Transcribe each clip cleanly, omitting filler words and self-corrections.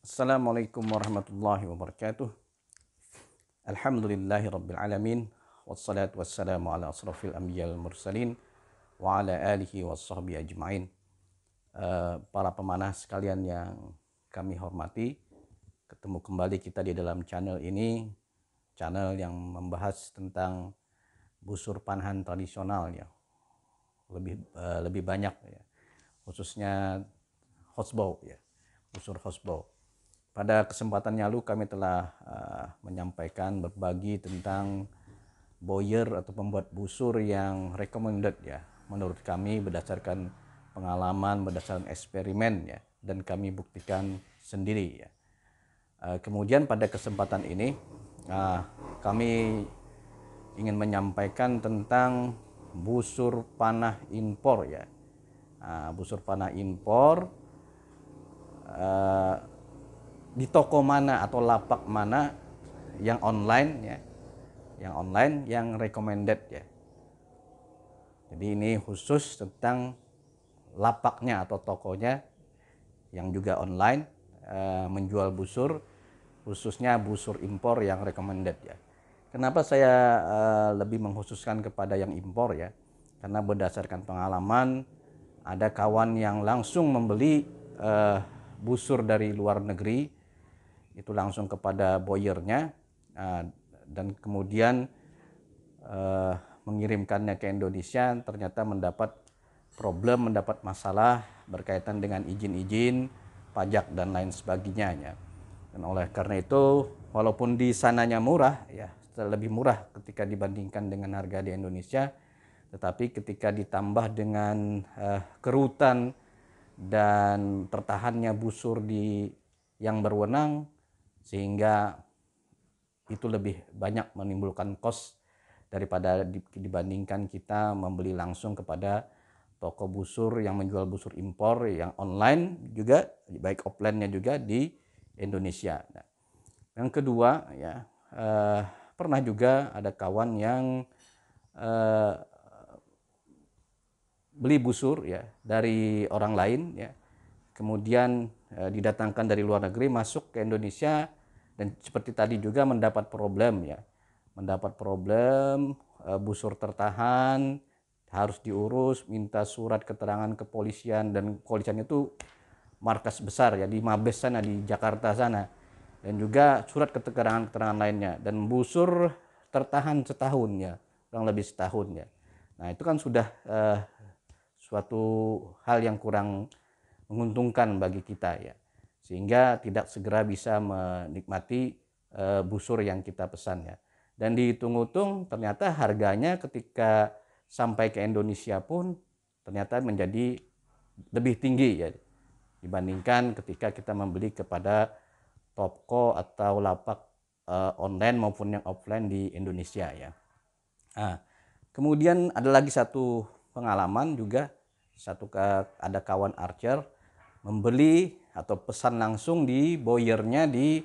Assalamualaikum warahmatullahi wabarakatuh. Alhamdulillahi rabbil alamin. Wassalatu wassalamu ala asrafil anbiya wal mursalin wa ala alihi washabbihi ajmain. Para pemanah sekalian yang kami hormati, ketemu kembali kita di dalam channel ini, channel yang membahas tentang busur panahan tradisional ya. Lebih banyak ya. Khususnya hosbau ya. Busur hosbau. Pada kesempatan yang lalu kami telah menyampaikan berbagi tentang boyer atau pembuat busur yang recommended ya, menurut kami berdasarkan pengalaman, berdasarkan eksperimen ya, dan kami buktikan sendiri ya. Kemudian pada kesempatan ini kami ingin menyampaikan tentang busur panah impor ya. Busur panah impor di toko mana atau lapak mana yang online ya, yang recommended ya. Jadi ini khusus tentang lapaknya atau tokonya yang juga online menjual busur, khususnya busur impor yang recommended ya. Kenapa saya lebih mengkhususkan kepada yang impor ya? Karena berdasarkan pengalaman ada kawan yang langsung membeli busur dari luar negeri itu langsung kepada boyernya dan kemudian mengirimkannya ke Indonesia, ternyata mendapat masalah berkaitan dengan izin-izin pajak dan lain sebagainya. Dan oleh karena itu, walaupun di sananya murah ya, lebih murah ketika dibandingkan dengan harga di Indonesia, tetapi ketika ditambah dengan kerutan dan tertahannya busur di yang berwenang, sehingga itu lebih banyak menimbulkan cost daripada dibandingkan kita membeli langsung kepada toko busur yang menjual busur impor yang online juga, baik offline-nya juga di Indonesia. Nah, yang kedua ya, pernah juga ada kawan yang beli busur ya dari orang lain ya, kemudian didatangkan dari luar negeri masuk ke Indonesia, dan seperti tadi juga mendapat problem ya, busur tertahan harus diurus, minta surat keterangan kepolisian, dan kepolisian itu markas besar ya di Mabes sana di Jakarta sana, dan juga surat keterangan lainnya, dan busur tertahan setahun ya, kurang lebih setahun ya. Nah itu kan sudah suatu hal yang kurang menguntungkan bagi kita ya, sehingga tidak segera bisa menikmati busur yang kita pesan ya. Dan dihitung-hitung ternyata harganya ketika sampai ke Indonesia pun ternyata menjadi lebih tinggi ya dibandingkan ketika kita membeli kepada toko atau lapak online maupun yang offline di Indonesia ya. Nah, kemudian ada lagi satu pengalaman juga, ada kawan archer membeli atau pesan langsung di boyernya di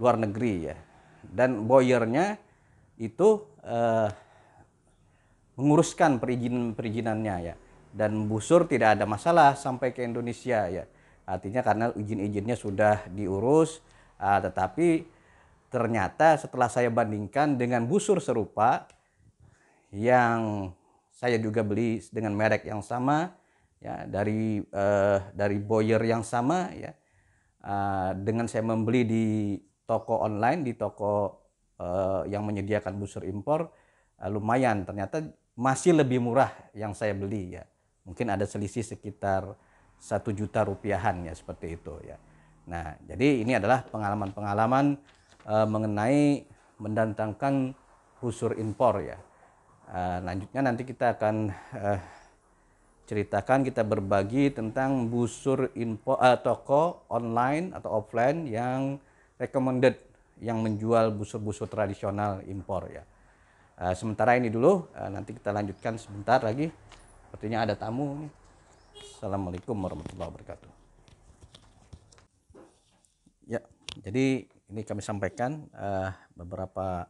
luar negeri ya, dan boyernya itu menguruskan perizinannya ya, dan busur tidak ada masalah sampai ke Indonesia ya, artinya karena izin-izinnya sudah diurus. Tetapi ternyata setelah saya bandingkan dengan busur serupa yang saya juga beli dengan merek yang sama ya, dari boyer yang sama ya, dengan saya membeli di toko online, di toko yang menyediakan busur impor, lumayan ternyata masih lebih murah yang saya beli ya, mungkin ada selisih sekitar 1 juta rupiahan ya, seperti itu ya. Nah jadi ini adalah pengalaman-pengalaman mengenai mendatangkan busur impor ya. Lanjutnya nanti kita akan ceritakan, kita berbagi tentang busur toko online atau offline yang recommended, yang menjual busur-busur tradisional impor ya. Sementara ini dulu, nanti kita lanjutkan sebentar lagi. Sepertinya ada tamu nih. Assalamualaikum warahmatullahi wabarakatuh. Ya, jadi ini kami sampaikan beberapa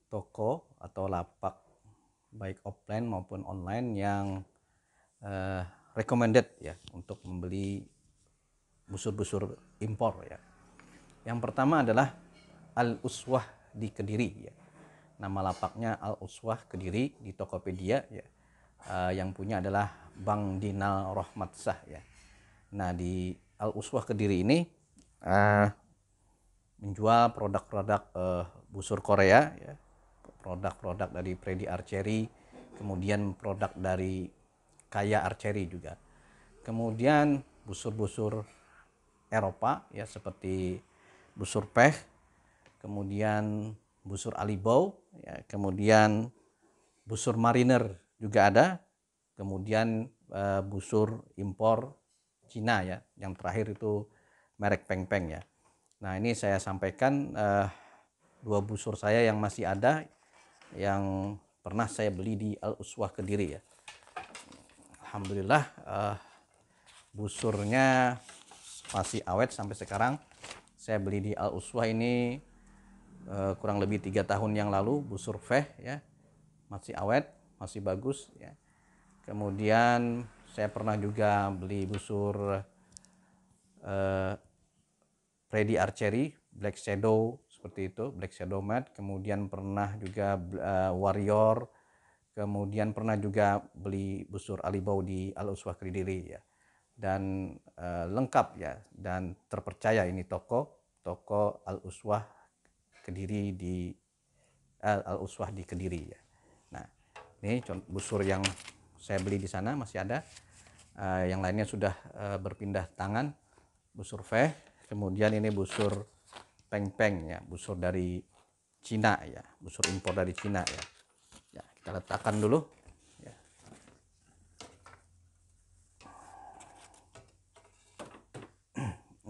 toko atau lapak baik offline maupun online yang recommended ya untuk membeli busur-busur impor ya. Yang pertama adalah Al Uswah di Kediri ya. Nama lapaknya Al Uswah Kediri di Tokopedia ya. Yang punya adalah Bang Dinal Rohmatsah ya. Nah, di Al Uswah Kediri ini menjual produk-produk busur Korea ya. Produk-produk dari Freddy Archery, kemudian produk dari Kaya Archery juga. Kemudian busur-busur Eropa ya, seperti busur peh, kemudian busur alibau ya, kemudian busur mariner juga ada, kemudian busur impor Cina ya, yang terakhir itu merek Peng Peng ya. Nah, ini saya sampaikan 2 busur saya yang masih ada, yang pernah saya beli di Al Uswah Kediri ya. Alhamdulillah busurnya masih awet sampai sekarang. Saya beli di Al Uswah ini kurang lebih 3 tahun yang lalu, busur Feh ya, masih awet, masih bagus ya. Kemudian saya pernah juga beli busur Freddy Archery Black Shadow seperti itu, Black Shadow Mat. Kemudian pernah juga Warrior. Kemudian pernah juga beli busur alibau di Al Uswah Kediri ya. Dan lengkap ya, dan terpercaya ini toko Al Uswah Kediri di Al Uswah di Kediri ya. Nah, ini busur yang saya beli di sana masih ada. Yang lainnya sudah berpindah tangan. Busur Feh, kemudian ini busur Peng Peng ya, busur dari Cina ya, busur impor dari Cina ya. Ya, kita letakkan dulu ya.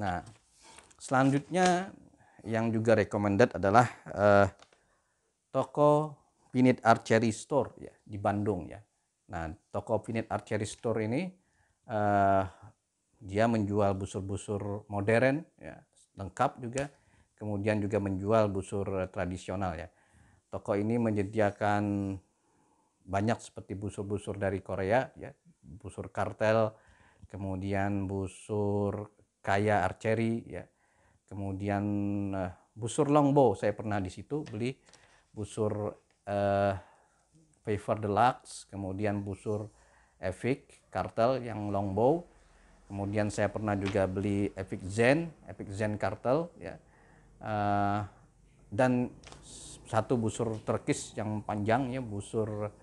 Nah, selanjutnya yang juga recommended adalah toko Pinit Archery Store ya, di Bandung ya. Nah, toko Pinit Archery Store ini dia menjual busur-busur modern ya, lengkap juga. Kemudian juga menjual busur tradisional ya. Toko ini menyediakan banyak seperti busur-busur dari Korea ya, busur kartel, kemudian busur Kaya Archery ya. Kemudian busur longbow saya pernah di situ beli, busur Favor Deluxe, kemudian busur Epic Kartel yang longbow. Kemudian saya pernah juga beli Epic Zen Kartel ya. Dan satu busur Turkish yang panjang ya, busur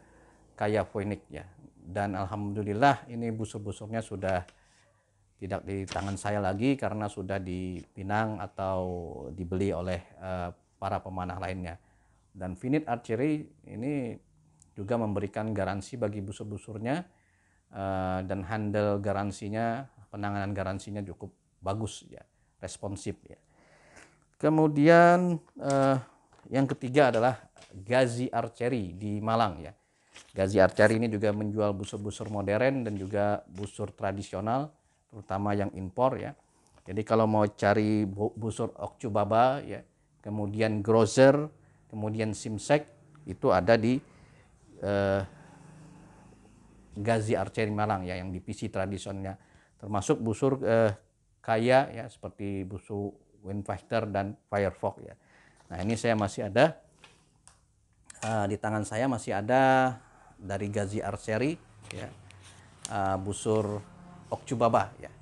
Kaya Phoenix ya. Dan alhamdulillah ini busur-busurnya sudah tidak di tangan saya lagi karena sudah dipinang atau dibeli oleh para pemanah lainnya. Dan Finite Archery ini juga memberikan garansi bagi busur-busurnya, dan handle garansinya, penanganan garansinya cukup bagus ya, responsif ya. Kemudian yang ketiga adalah Gazi Archery di Malang ya. Gazi Archery ini juga menjual busur-busur modern dan juga busur tradisional, terutama yang impor ya. Jadi kalau mau cari busur Okcubaba ya, kemudian Grozer, kemudian Simsek, itu ada di Gazi Archery Malang ya, yang divisi tradisionalnya, termasuk busur Kaya ya, seperti busur Windfighter dan Firefox ya. Nah, ini saya masih ada di tangan saya, masih ada dari Gazi Archery ya, busur Okcubaba ya.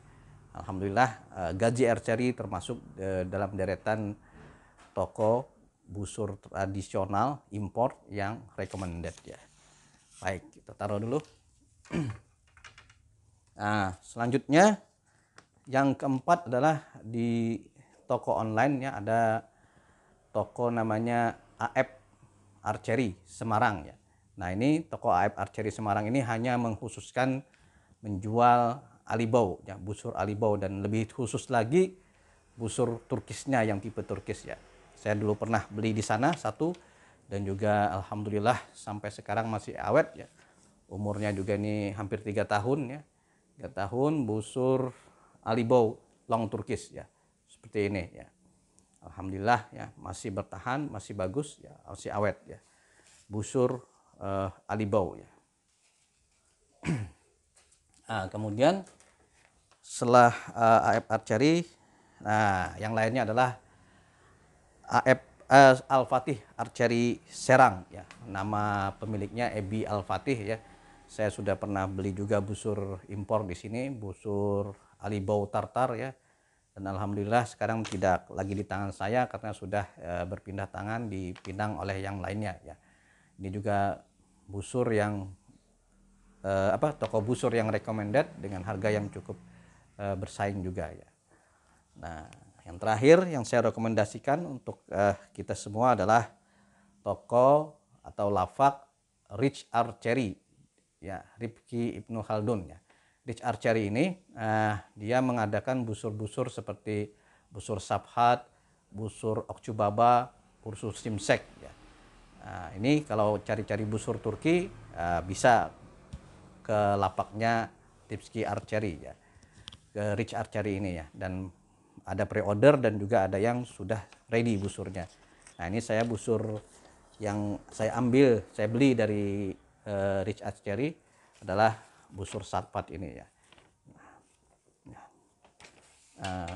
Alhamdulillah Gazi Archery termasuk dalam deretan toko busur tradisional impor yang recommended ya. Baik, kita taruh dulu. Nah, selanjutnya yang keempat adalah di toko online ya, ada toko namanya AF Archery Semarang ya. Nah, ini toko AF Archery Semarang ini hanya mengkhususkan menjual alibau ya, busur alibau, dan lebih khusus lagi busur Turkisnya yang tipe Turkis ya. Saya dulu pernah beli di sana satu, dan juga alhamdulillah sampai sekarang masih awet ya. Umurnya juga ini hampir 3 tahun ya. 3 tahun busur alibau long Turkis ya. Seperti ini ya. Alhamdulillah ya, masih bertahan, masih bagus ya, masih awet ya. Busur alibau ya. Nah, kemudian Setelah AF Archery, nah yang lainnya adalah AF Al-Fatih Archery Serang ya. Nama pemiliknya Ebi Al-Fatih ya. Saya sudah pernah beli juga busur impor di sini, busur Alibau Tartar ya. Dan alhamdulillah sekarang tidak lagi di tangan saya karena sudah berpindah tangan, dipinang oleh yang lainnya ya. Ini juga busur yang toko busur yang recommended dengan harga yang cukup bersaing juga ya. Nah, yang terakhir yang saya rekomendasikan untuk kita semua adalah toko atau lafak Rich Archery ya, Rifki Ibnu Khaldun ya. Rich Archery ini dia mengadakan busur-busur seperti busur Sabhat, busur Okçubaba, busur Simsek ya. Nah, ini kalau cari-cari busur Turki bisa ke lapaknya Rifki Archery ya, ke Rich Archery ini ya. Dan ada pre-order dan juga ada yang sudah ready busurnya. Nah, ini saya busur yang saya beli dari Rich Archery adalah busur Sarpat ini ya.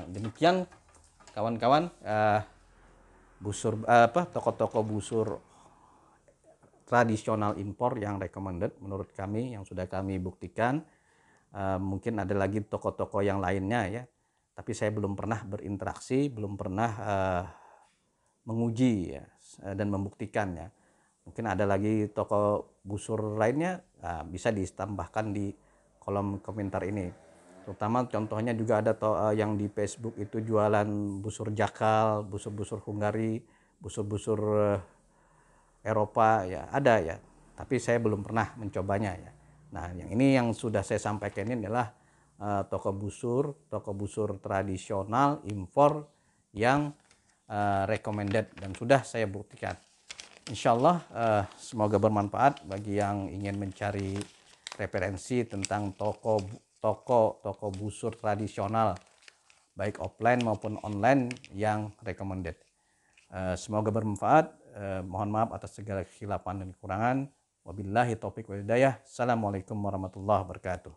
Demikian kawan-kawan, busur toko-toko busur tradisional impor yang recommended menurut kami, yang sudah kami buktikan. Mungkin ada lagi toko-toko yang lainnya ya, tapi saya belum pernah berinteraksi, belum pernah menguji ya, dan membuktikannya. Mungkin ada lagi toko busur lainnya, bisa ditambahkan di kolom komentar ini. Terutama contohnya juga ada yang di Facebook itu jualan busur jakal, busur-busur Hungari, busur-busur Eropa ya, ada ya. Tapi saya belum pernah mencobanya ya. Nah, yang ini yang sudah saya sampaikan ini adalah toko busur tradisional impor yang recommended dan sudah saya buktikan. Insya Allah semoga bermanfaat bagi yang ingin mencari referensi tentang toko busur tradisional baik offline maupun online yang recommended. Semoga bermanfaat. Mohon maaf atas segala kesilapan dan kekurangan. Wabillahi taufiq wal hidayah. Assalamualaikum warahmatullahi wabarakatuh.